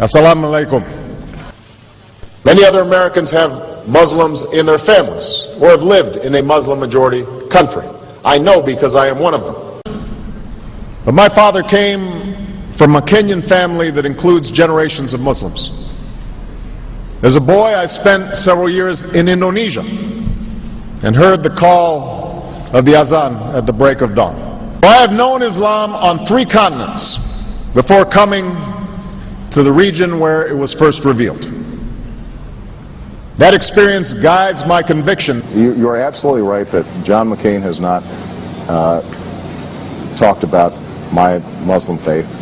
Assalamu alaikum. Many other Americans have Muslims in their families or have lived in a Muslim majority country. I know because I am one of them. But my father came from a Kenyan family that includes generations of Muslims. As a boy, I spent several years in Indonesia and heard the call of the azan at the break of dawn. I have known Islam on 3 continents before coming to the region where it was first revealed. That experience guides my conviction. You are absolutely right that John McCain has not talked about my Muslim faith.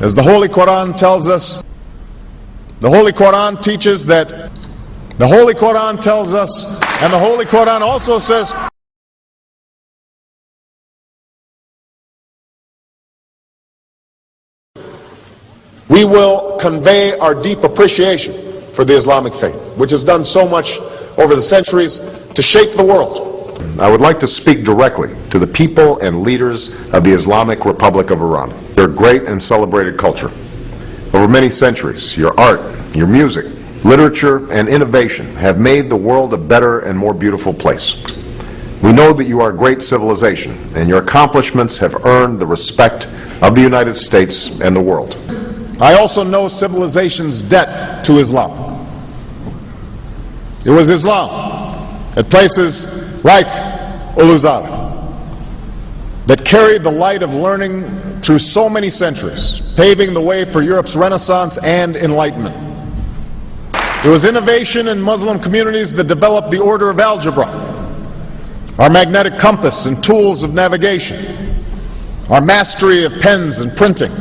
As the Holy Quran tells us, the Holy Quran teaches that, the Holy Quran tells us, and the Holy Quran also says, we will convey our deep appreciation for the Islamic faith, which has done so much over the centuries to shape the world. I would like to speak directly to the people and leaders of the Islamic Republic of Iran. Your great and celebrated culture. Over many centuries, your art, your music, literature, and innovation have made the world a better and more beautiful place. We know that you are a great civilization, and your accomplishments have earned the respect of the United States and the world. I also know civilization's debt to Islam. It was Islam at places like Uluzar that carried the light of learning through so many centuries, paving the way for Europe's Renaissance and Enlightenment. It was innovation in Muslim communities that developed the order of algebra, our magnetic compass and tools of navigation, our mastery of pens and printing,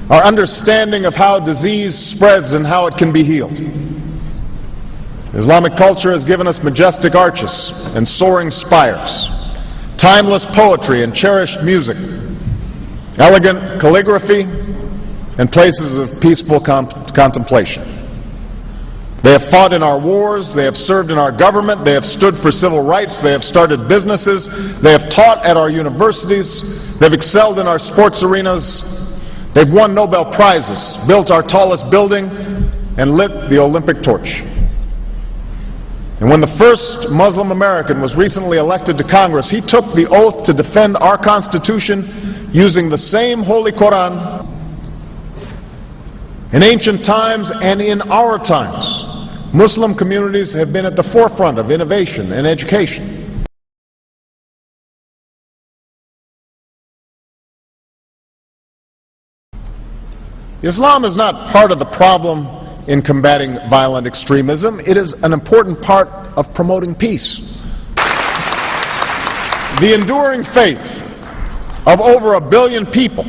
our understanding of how disease spreads and how it can be healed. Islamic culture has given us majestic arches and soaring spires, timeless poetry and cherished music, elegant calligraphy, and places of peaceful contemplation. They have fought in our wars, they have served in our government, they have stood for civil rights, they have started businesses, they have taught at our universities, they've excelled in our sports arenas, they've won Nobel Prizes, built our tallest building, and lit the Olympic torch. And when the first Muslim American was recently elected to Congress, he took the oath to defend our Constitution using the same Holy Quran. In ancient times and in our times, Muslim communities have been at the forefront of innovation and education. Islam is not part of the problem in combating violent extremism. It is an important part of promoting peace. The enduring faith of over 1 billion people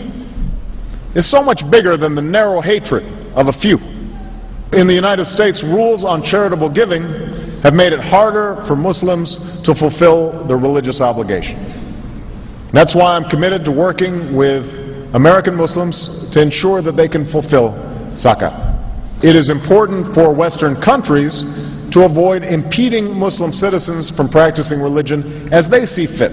is so much bigger than the narrow hatred of a few. In the United States, rules on charitable giving have made it harder for Muslims to fulfill their religious obligation. That's why I'm committed to working with American Muslims to ensure that they can fulfill zakat. It is important for Western countries to avoid impeding Muslim citizens from practicing religion as they see fit.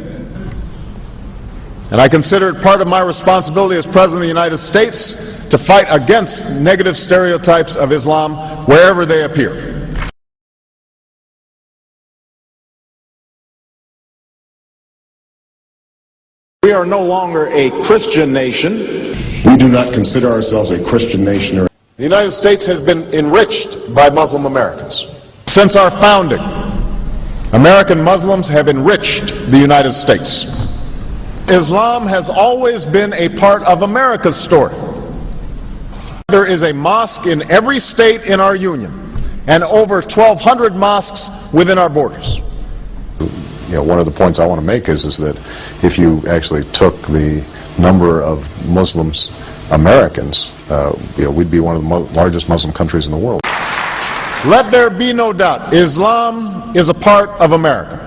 And I consider it part of my responsibility as President of the United States to fight against negative stereotypes of Islam wherever they appear. We are no longer a Christian nation. We do not consider ourselves a Christian nation. The United States has been enriched by Muslim Americans. Since our founding, American Muslims have enriched the United States. Islam has always been a part of America's story. There is a mosque in every state in our union, and over 1,200 mosques within our borders. One of the points I want to make is that if you actually took the number of Muslims Americans, we'd be one of the largest Muslim countries in the world. Let there be no doubt, Islam is a part of America.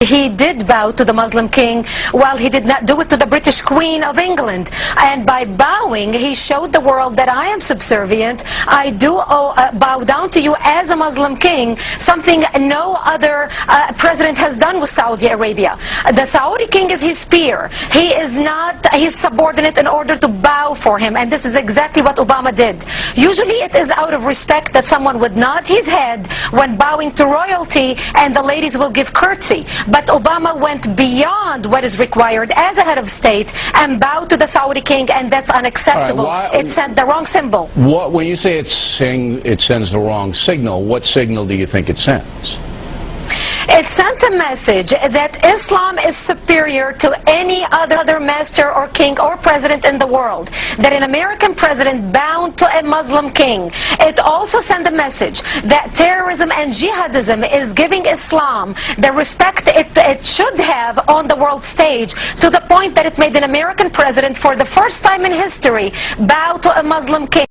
He did bow to the Muslim king, while he did not do it to the British Queen of England. And by bowing, he showed the world that I am subservient. I do bow down to you as a Muslim king, something no other president has done with Saudi Arabia. The Saudi king is his peer. He is not his subordinate in order to bow for him. And this is exactly what Obama did. Usually it is out of respect that someone would nod his head when bowing to royalty, and the ladies will give curtsy. But Obama went beyond what is required as a head of state and bowed to the Saudi king, and that's unacceptable. It sent the wrong symbol. When you say it sends the wrong signal, what signal do you think it sends? It sent a message that Islam is superior to any other master or king or president in the world, that an American president bowed to a Muslim king. It also sent a message that terrorism and jihadism is giving Islam the respect it should have on the world stage, to the point that it made an American president, for the first time in history, bow to a Muslim king.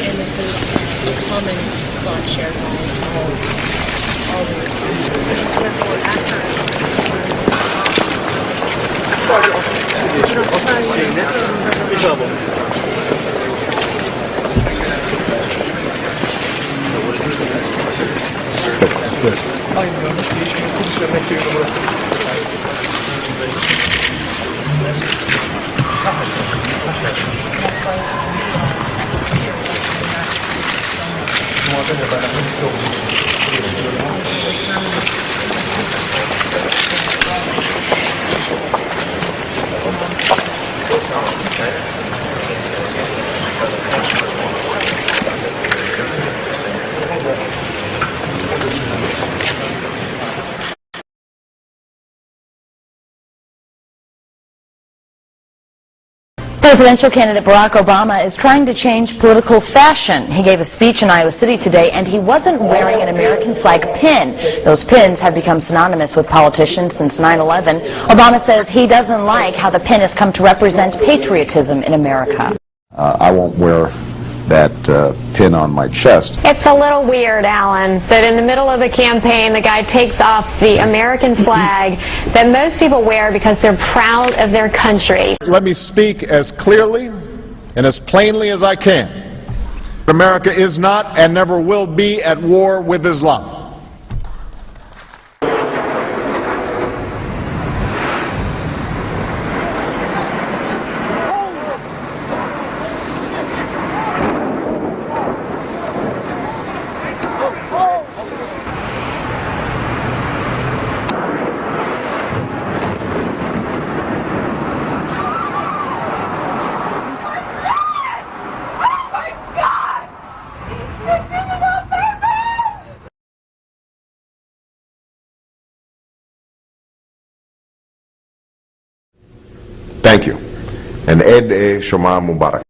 And this is a common thought shared by all the Presidential candidate Barack Obama is trying to change political fashion. He gave a speech in Iowa City today, and he wasn't wearing an American flag pin. Those pins have become synonymous with politicians since 9/11. Obama says he doesn't like how the pin has come to represent patriotism in America. I won't wear that pin on my chest. It's a little weird, Alan, that in the middle of the campaign the guy takes off the American flag that most people wear because they're proud of their country. Let me speak as clearly and as plainly as I can. America is not and never will be at war with Islam. Thank you. And Eid Shoma Mubarak.